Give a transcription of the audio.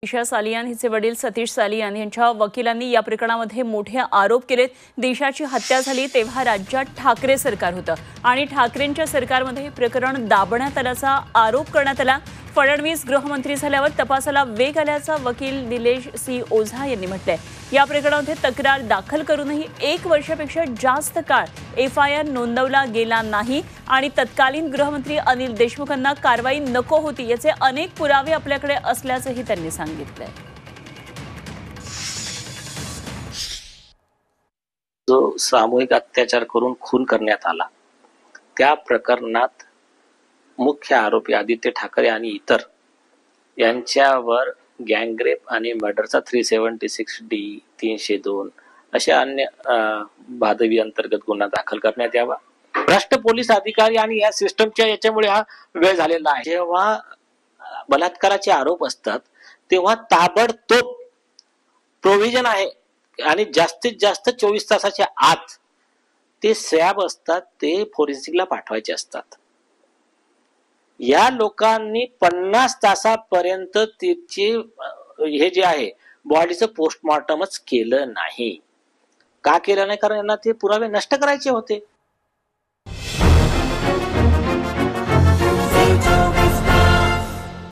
दिशा सालियान हिचे वडील सतीश सालियान यांच्या वकिलांनी या प्रकरणामध्ये मोठे आरोप केलेत। दिशाची हत्या झाली तेव्हा राज्यात ठाकरे सरकार होतं आणि ठाकरेंच्या सरकारमध्ये प्रकरण दाबण्यात आल्याचा आरोप करण्यात आला। फडणवीस गृहमंत्री झाल्यावर तपासाला वेग आल्याचा वकील निलेश सी ओझा यांनी म्हटलंय। या प्रकरणामध्ये तक्रार दाखल करूनही 1 वर्षापेक्षा जास्त काळ FIR नोंदवला गेला नाही आणि तत्कालीन गृहमंत्री अनिल देशमुखांना कारवाई नको होती याचे अनेक पुरावे आपल्याकडे असल्याचंही त्यांनी सांगितलंय। जो सामूहिक अत्याचार करून खून करण्यात आला त्या प्रकरणात मुख्य आरोपी आदित्य ठाकरे आणि इतर यांच्यावर गँगरेप आणि मर्डरचा 376D 302 अशा अन्य भादवी अंतर्गत गुन्हा दाखल करण्यात यावा। भ्रष्ट पोलीस अधिकारी आणि या सिस्टमच्या याच्यामुळे हा वेळ झालेला आहे। जेव्हा बलात्काराचे आरोप असतात तेव्हा ताबडतोब प्रोव्हिजन आहे आणि जास्तीत जास्त 24 तासाच्या आत ते स्वॅब असतात ते फोरेन्सिकला पाठवायचे असतात। या लोकांनी 50 तासापर्यंत तिचे हे जे आहे बॉडीचं पोस्टमॉर्टमच केलं नाही। का केलं नाही? कारण यांना ते पुरावे नष्ट करायचे होते।